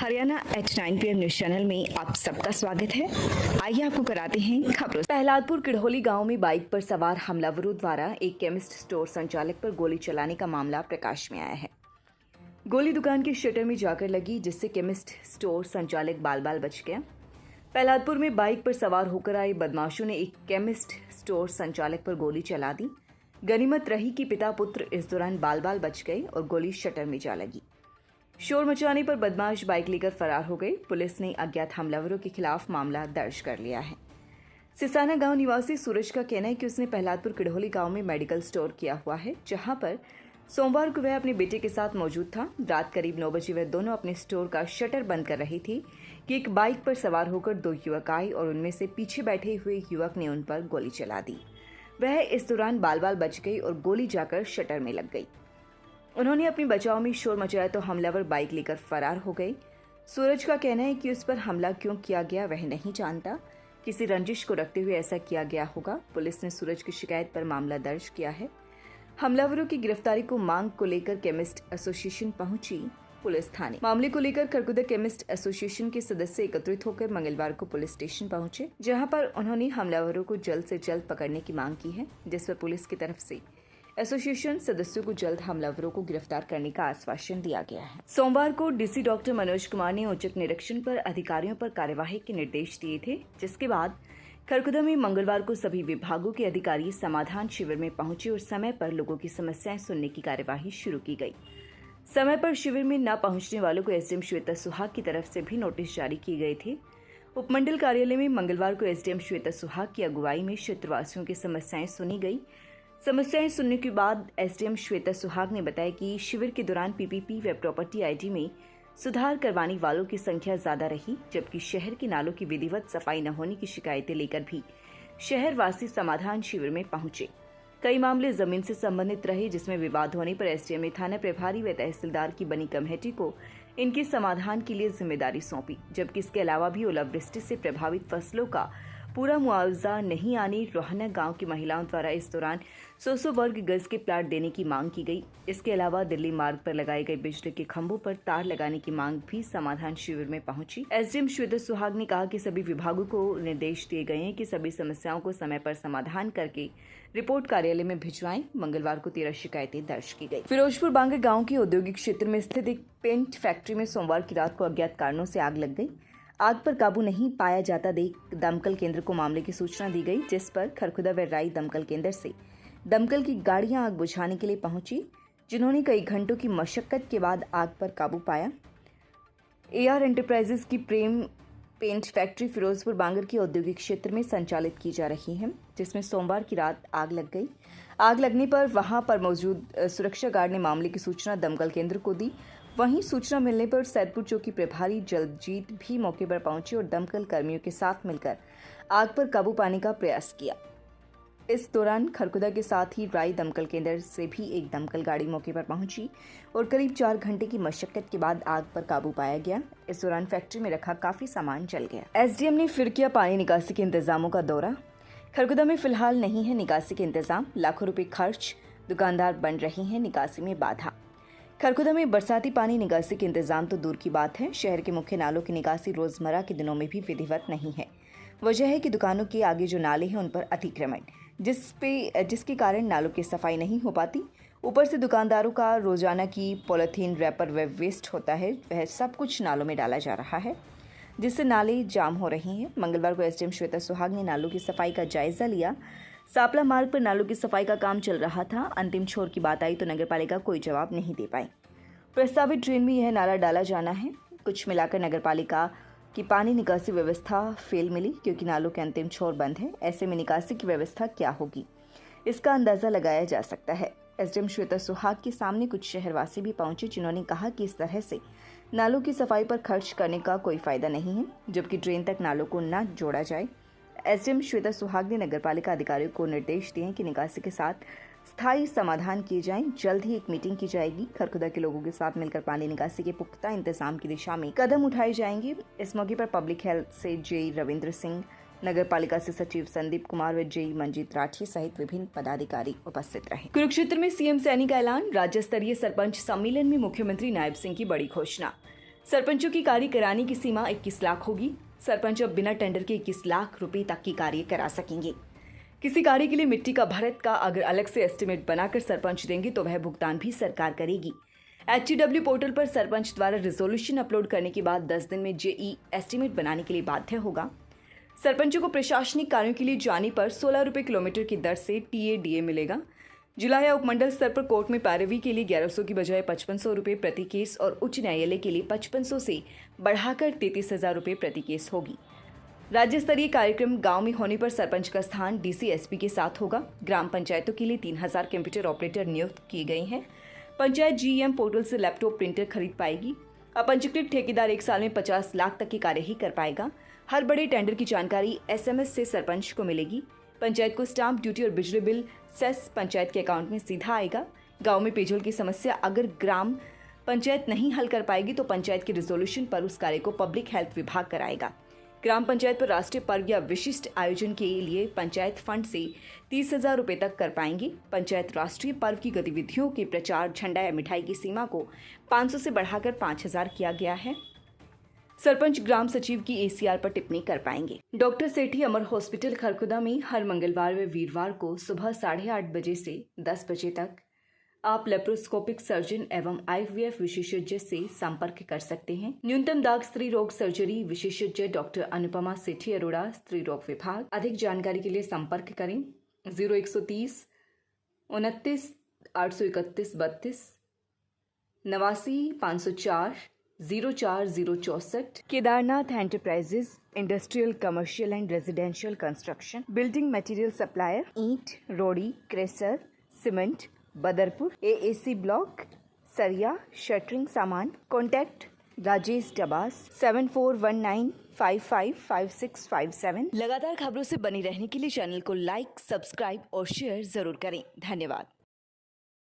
Haryana at 9 PM news channel में आप सबका स्वागत है। आइए आपको कराते हैं खबरों। प्रहलादपुर किड़होली गांव में बाइक पर सवार हमलावरों द्वारा एक केमिस्ट स्टोर संचालक पर गोली चलाने का मामला प्रकाश में आया है। गोली दुकान के शटर में जाकर लगी, जिससे केमिस्ट स्टोर संचालक बाल बाल बच गया। प्रहलादपुर में बाइक पर सवार होकर आए बदमाशों ने एक केमिस्ट स्टोर संचालक पर गोली चला दी। गनीमत रही कि पिता पुत्र इस दौरान बाल बाल बच गए और गोली शटर में जा लगी। शोर मचाने पर बदमाश बाइक लेकर फरार हो गए। पुलिस ने अज्ञात हमलावरों के खिलाफ मामला दर्ज कर लिया है। सिसाना गांव निवासी सूरज का कहना है कि उसने प्रहलादपुर किड़होली गांव में मेडिकल स्टोर किया हुआ है, जहां पर सोमवार को वह अपने बेटे के साथ मौजूद था। रात करीब 9 बजे वह दोनों अपने स्टोर का शटर बंद कर रही थी कि एक बाइक पर सवार होकर 2 युवक आए और उनमें से पीछे बैठे हुए युवक ने उन पर गोली चला दी। वह इस दौरान बाल बाल बच गई और गोली जाकर शटर में लग गई। उन्होंने अपने बचाव में शोर मचाया तो हमलावर बाइक लेकर फरार हो गए। सूरज का कहना है कि उस पर हमला क्यों किया गया वह नहीं जानता, किसी रंजिश को रखते हुए ऐसा किया गया होगा। पुलिस ने सूरज की शिकायत पर मामला दर्ज किया है। हमलावरों की गिरफ्तारी को मांग को लेकर केमिस्ट एसोसिएशन पहुंची पुलिस थाने। मामले को लेकर खरकुदा केमिस्ट एसोसिएशन के सदस्य एकत्रित होकर मंगलवार को पुलिस स्टेशन पहुंचे, जहां पर उन्होंने हमलावरों को जल्द से जल्द पकड़ने की मांग की है, जिस पर पुलिस की तरफ से एसोसिएशन सदस्यों को जल्द हमलावरों को गिरफ्तार करने का आश्वासन दिया गया है। सोमवार को डीसी डॉक्टर मनोज कुमार ने औचक निरीक्षण पर अधिकारियों पर कार्यवाही के निर्देश दिए थे, जिसके बाद खरकुदा में मंगलवार को सभी विभागों के अधिकारी समाधान शिविर में पहुंचे और समय पर लोगों की समस्याएं सुनने की कार्यवाही शुरू की गई। समय पर शिविर में न पहुंचने वालों को एसडीएम श्वेता सुहाग की तरफ से भी नोटिस जारी किए गए थे। उपमंडल कार्यालय में मंगलवार को एसडीएम श्वेता सुहाग की अगुवाई में क्षेत्रवासियों की समस्याएं सुनी गई। समस्याएं सुनने के बाद एसडीएम श्वेता सुहाग ने बताया कि शिविर के दौरान पीपीपी व प्रॉपर्टी आईडी में सुधार करवाने वालों की संख्या ज्यादा रही, जबकि शहर के नालों की विधिवत सफाई न होने की शिकायतें लेकर भी शहरवासी समाधान शिविर में पहुंचे। कई मामले जमीन से संबंधित रहे, जिसमें विवाद होने पर एसडीएम ने थाना प्रभारी व तहसीलदार की बनी कमेटी को इनके समाधान के लिए जिम्मेदारी सौंपी, जबकि इसके अलावा भी ओलावृष्टि से प्रभावित फसलों का पूरा मुआवजा नहीं आने रोहना गांव की महिलाओं द्वारा इस दौरान 100 वर्ग गज के प्लाट देने की मांग की गई। इसके अलावा दिल्ली मार्ग पर लगाए गए बिजली के खंभों पर तार लगाने की मांग भी समाधान शिविर में पहुंची। एसडीएम श्वेता सुहाग ने कहा कि सभी विभागों को निर्देश दिए गए हैं कि सभी समस्याओं को समय पर समाधान करके रिपोर्ट कार्यालय में भिजवाएं। मंगलवार को 13 शिकायतें दर्ज की गई। फिरोजपुर बांगर गाँव के औद्योगिक क्षेत्र में स्थित एक पेंट फैक्ट्री में सोमवार की रात को अज्ञात कारणों से आग लग गई। आग पर काबू नहीं पाया जाता देख दमकल केंद्र को मामले की सूचना दी गई, जिस पर खरकुदा व राई दमकल केंद्र से दमकल की गाड़ियां आग बुझाने के लिए पहुंची, जिन्होंने कई घंटों की मशक्कत के बाद आग पर काबू पाया। एआर एंटरप्राइजेज की प्रेम पेंट फैक्ट्री फिरोजपुर बांगर के औद्योगिक क्षेत्र में संचालित की जा रही है, जिसमें सोमवार की रात आग लग गई। आग लगने पर वहां पर मौजूद सुरक्षा गार्ड ने मामले की सूचना दमकल केंद्र को दी। वहीं सूचना मिलने पर सैदपुर चौकी प्रभारी जलजीत भी मौके पर पहुंचे और दमकल कर्मियों के साथ मिलकर आग पर काबू पाने का प्रयास किया। इस दौरान खरकुदा के साथ ही राई दमकल केंद्र से भी एक दमकल गाड़ी मौके पर पहुंची और करीब 4 घंटे की मशक्कत के बाद आग पर काबू पाया गया। इस दौरान फैक्ट्री में रखा काफी सामान जल गया। एसडीएम ने फिर किया पानी निकासी के इंतजामों का दौरा। खरकुदा में फिलहाल नहीं है निकासी के इंतजाम, लाखों रुपए खर्च, दुकानदार बन रहे हैं निकासी में बाधा। खरकुदा में बरसाती पानी निकासी के इंतजाम तो दूर की बात है, शहर के मुख्य नालों की निकासी रोजमर्रा के दिनों में भी विधिवत नहीं है। वजह है कि दुकानों के आगे जो नाले हैं उन पर अतिक्रमण, जिसके कारण नालों की सफाई नहीं हो पाती। ऊपर से दुकानदारों का रोजाना की पॉलिथीन रैपर व वेस्ट होता है, वह सब कुछ नालों में डाला जा रहा है, जिससे नाले जाम हो रहे हैं। मंगलवार को एसडीएम श्वेता सुहाग ने नालों की सफाई का जायजा लिया। सापला मार्ग पर नालों की सफाई का काम चल रहा था। अंतिम छोर की बात आई तो नगरपालिका कोई जवाब नहीं दे पाई। प्रस्तावित ड्रेन में यह नाला डाला जाना है। कुछ मिलाकर नगरपालिका की पानी निकासी व्यवस्था फेल मिली, क्योंकि नालों के अंतिम छोर बंद है। ऐसे में निकासी की व्यवस्था क्या होगी, इसका अंदाजा लगाया जा सकता है। एसडीएम श्वेता सुहाग के सामने कुछ शहरवासी भी पहुंचे, जिन्होंने कहा कि इस तरह से नालों की सफाई पर खर्च करने का कोई फायदा नहीं है, जबकि ड्रेन तक नालों को न जोड़ा जाए। एसडीएम श्वेता सुहाग ने नगरपालिका अधिकारियों को निर्देश दिए कि निकासी के साथ स्थायी समाधान किए जाएं। जल्द ही एक मीटिंग की जाएगी। खरकुदा के लोगों के साथ मिलकर पानी निकासी के पुख्ता इंतजाम की दिशा में कदम उठाए जाएंगे। इस मौके पर पब्लिक हेल्थ से जेई रविंद्र सिंह, नगरपालिका से सचिव संदीप कुमार व जेई मंजीत राठी सहित विभिन्न पदाधिकारी उपस्थित रहे। कुरुक्षेत्र में सीएम सैनी का ऐलान। राज्य स्तरीय सरपंच सम्मेलन में मुख्यमंत्री नायब सिंह की बड़ी घोषणा। सरपंचों की कार्य कराने की सीमा 21 लाख होगी। सरपंच अब बिना टेंडर के 21 लाख रुपए तक की कार्य करा सकेंगे। किसी कार्य के लिए मिट्टी का भरत का अगर अलग से एस्टीमेट बनाकर सरपंच देंगे तो वह भुगतान भी सरकार करेगी। HTW पोर्टल पर सरपंच द्वारा रिजोल्यूशन अपलोड करने के बाद 10 दिन में जेई एस्टीमेट बनाने के लिए बाध्य होगा। सरपंचों को प्रशासनिक कार्यों के लिए जाने पर 16 रुपये किलोमीटर की दर से TADA मिलेगा। जिला या उपमंडल स्तर पर कोर्ट में पैरवी के लिए 1100 की बजाय 5500 रुपये प्रति केस और उच्च न्यायालय के लिए 5500 से बढ़ाकर 33,000 रुपये प्रति केस होगी। राज्य स्तरीय कार्यक्रम गांव में होने पर सरपंच का स्थान DC SP के साथ होगा। ग्राम पंचायतों के लिए 3000 कंप्यूटर ऑपरेटर नियुक्त किए गए हैं। पंचायत GEM पोर्टल से लैपटॉप प्रिंटर खरीद पाएगी। अपंजीकृत ठेकेदार 1 साल में 50 लाख तक के कार्य ही कर पाएगा। हर बड़े टेंडर की जानकारी SMS से सरपंच को मिलेगी। पंचायत को स्टाम्प ड्यूटी और बिजली बिल सेस पंचायत के अकाउंट में सीधा आएगा। गांव में पेयजल की समस्या अगर ग्राम पंचायत नहीं हल कर पाएगी तो पंचायत के रिजोल्यूशन पर उस कार्य को पब्लिक हेल्थ विभाग कराएगा। ग्राम पंचायत पर राष्ट्रीय पर्व या विशिष्ट आयोजन के लिए पंचायत फंड से 30,000 रुपये तक कर पाएंगे। पंचायत राष्ट्रीय पर्व की गतिविधियों के प्रचार, झंडा या मिठाई की सीमा को 500 से बढ़ाकर 5,000 किया गया है। सरपंच ग्राम सचिव की ACR पर टिप्पणी कर पाएंगे। डॉक्टर सेठी अमर हॉस्पिटल खरखुदा में हर मंगलवार व वीरवार को सुबह 8:30 बजे से 10 बजे तक आप लेप्रोस्कोपिक सर्जन एवं IVF विशेषज्ञ से संपर्क कर सकते हैं। न्यूनतम दाग स्त्री रोग सर्जरी विशेषज्ञ डॉक्टर अनुपमा सेठी अरोड़ा, स्त्री रोग विभाग। अधिक जानकारी के लिए संपर्क करें 0130 29 831 32 89 504 04064। Kedarnath enterprises, industrial, commercial and residential construction, building material supplier, ईंट, रोड़ी, crusher, cement, Badarpur, AAC block, सरिया, शटरिंग सामान। कॉन्टैक्ट राजेश डबास 7419555657। लगातार खबरों से बनी रहने के लिए चैनल को लाइक, सब्सक्राइब और शेयर जरूर करें। धन्यवाद।